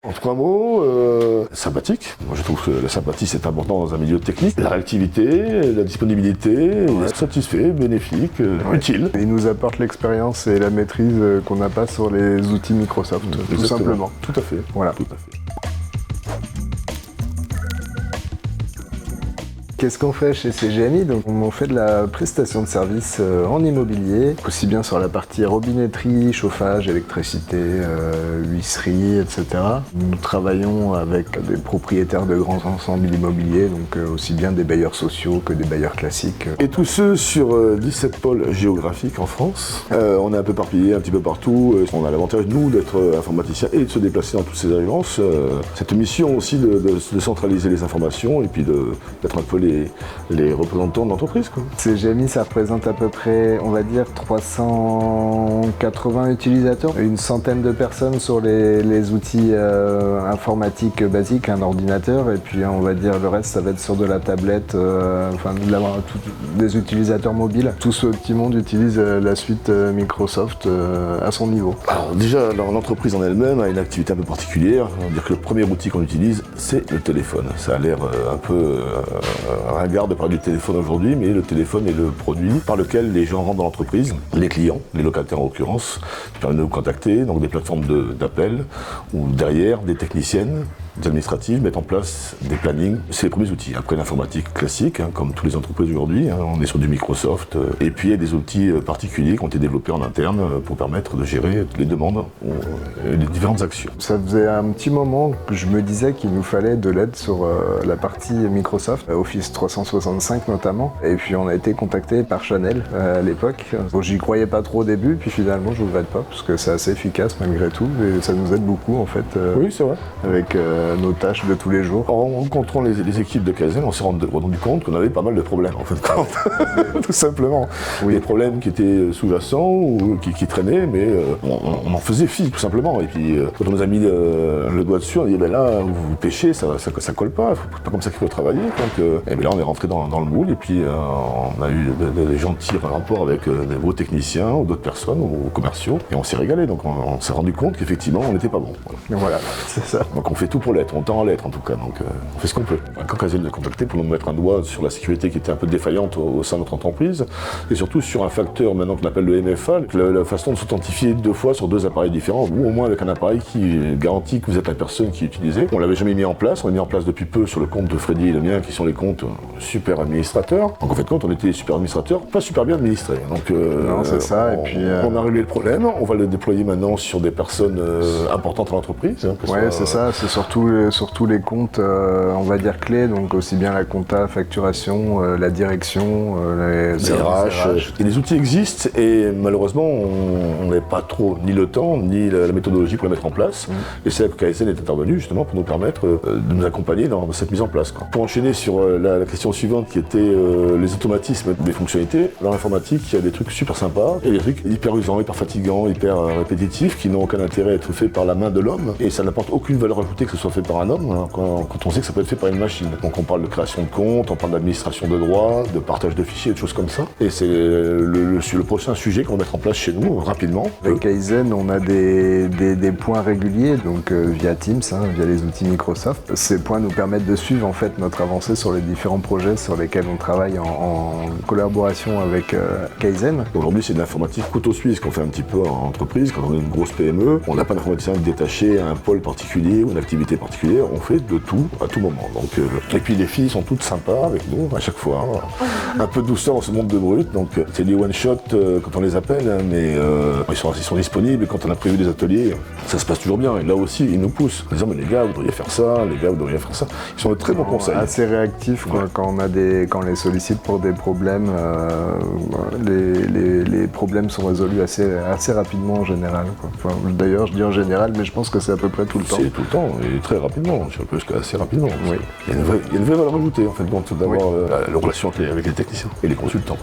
En 3 mots, sympathique. Moi je trouve que la sympathie c'est important dans un milieu technique. La réactivité, la disponibilité, satisfait, bénéfique, utile. Il nous apporte l'expérience et la maîtrise qu'on n'a pas sur les outils Microsoft, tout simplement. Tout à fait. Voilà. Tout à fait. Qu'est-ce qu'on fait chez CGMI? Donc, on fait de la prestation de services en immobilier, aussi bien sur la partie robinetterie, chauffage, électricité, huisserie, etc. Nous travaillons avec des propriétaires de grands ensembles immobiliers, donc aussi bien des bailleurs sociaux que des bailleurs classiques. Et tous ceux sur 17 pôles géographiques en France. On est un peu éparpillés un petit peu partout. On a l'avantage, nous, d'être informaticiens et de se déplacer dans toutes ces agences. Cette mission aussi de centraliser les informations et puis d'être un peu les représentants de l'entreprise. CGMI, ça représente à peu près, on va dire, 380 utilisateurs, une centaine de personnes sur les outils informatiques basiques, un ordinateur, et puis on va dire le reste, ça va être sur de la tablette, des utilisateurs mobiles. Tout ce petit monde utilise la suite Microsoft à son niveau. Alors déjà, l'entreprise en elle-même a une activité un peu particulière. On va dire que le premier outil qu'on utilise, c'est le téléphone. Ça a l'air un peu ringard de parler du téléphone aujourd'hui, mais le téléphone est le produit par lequel les gens rentrent dans l'entreprise, les clients, les locataires en l'occurrence, qui permettent de nous contacter, donc des plateformes d'appel, où derrière, des techniciennes, des administratives mettent en place des plannings. C'est les premiers outils. Après l'informatique classique, comme toutes les entreprises aujourd'hui, on est sur du Microsoft. Et puis il y a des outils particuliers qui ont été développés en interne pour permettre de gérer les demandes et les différentes actions. Ça faisait un petit moment que je me disais qu'il nous fallait de l'aide sur la partie Microsoft, Office 365 notamment. Et puis on a été contacté par Chanel à l'époque. Bon, j'y croyais pas trop au début, puis finalement je ne regrette pas parce que c'est assez efficace malgré tout et ça nous aide beaucoup en fait. Oui, c'est vrai. Avec nos tâches de tous les jours. En rencontrant les équipes de Kaizen, on s'est rendu compte qu'on avait pas mal de problèmes en fait. Tout simplement. Oui. Des problèmes qui étaient sous-jacents ou qui traînaient, mais on en faisait fi tout simplement. Et puis quand on nous a mis le doigt dessus, on a dit ben là vous pêchez, ça colle pas, c'est pas comme ça qu'il faut travailler. Donc et bien là on est rentré dans le moule et puis on a eu des gentils rapports avec des beaux techniciens ou d'autres personnes ou commerciaux et on s'est régalé. Donc on s'est rendu compte qu'effectivement on n'était pas bon. Voilà, c'est ça. Donc on fait tout pour l'être, on tend à l'être en tout cas, donc on fait ce qu'on peut. Quand Kaizen nous a contacté pour nous mettre un doigt sur la sécurité qui était un peu défaillante au sein de notre entreprise, et surtout sur un facteur maintenant qu'on appelle le MFA, la façon de s'authentifier 2 fois sur 2 appareils différents, ou au moins avec un appareil qui garantit que vous êtes la personne qui est utilisée. On l'avait jamais mis en place, on l'a mis en place depuis peu sur le compte de Freddy et le mien, qui sont les comptes super administrateurs. Donc en fait compte, on était super administrateurs, pas super bien administrés. Donc non, c'est ça. Et puis on a réglé le problème, on va le déployer maintenant sur des personnes importantes à l'entreprise. Ouais, c'est ça, c'est surtout les comptes, on va dire clés, donc aussi bien la compta, facturation, la direction, les RH. Et les outils existent et malheureusement on n'avait pas trop ni le temps ni la méthodologie pour les mettre en place. Et c'est là que Kaizen est intervenu justement pour nous permettre de nous accompagner dans cette mise en place. Pour enchaîner sur la question suivante qui était les automatismes des fonctionnalités, dans l'informatique il y a des trucs super sympas, il y a des trucs hyper usants, hyper fatigants, hyper répétitifs qui n'ont aucun intérêt à être faits par la main de l'homme et ça n'apporte aucune valeur ajoutée que ce soit fait par un homme quand on sait que ça peut être fait par une machine. Donc on parle de création de compte, on parle d'administration de droits, de partage de fichiers, de choses comme ça. Et c'est le prochain sujet qu'on va mettre en place chez nous rapidement. Avec Kaizen, on a des points réguliers, donc via Teams, via les outils Microsoft. Ces points nous permettent de suivre en fait notre avancée sur les différents projets sur lesquels on travaille en collaboration avec Kaizen. Aujourd'hui c'est de l'informatique couteau suisse qu'on fait un petit peu en entreprise. Quand on est une grosse PME, on n'a pas d'informaticien détaché à un pôle particulier ou une activité particulière, on fait de tout à tout moment. Donc, et puis les filles sont toutes sympas avec nous à chaque fois. Un peu de douceur dans ce monde de brut, donc c'est des one-shot quand on les appelle, mais ils sont disponibles et quand on a prévu des ateliers, ça se passe toujours bien. Et là aussi, ils nous poussent en disant mais les gars, vous devriez faire ça, les gars, vous devriez faire ça. Ils sont de très bons conseils. Assez réactifs quoi, quand on les sollicite pour des problèmes. Les problèmes sont résolus assez rapidement en général. Enfin, d'ailleurs, je dis en général, mais je pense que c'est à peu près tout le temps. C'est tout le temps et très rapidement, je pense qu'assez rapidement. Oui. Il y a une vraie valeur ajoutée en fait, d'avoir la relation avec les techniciens et les consultants.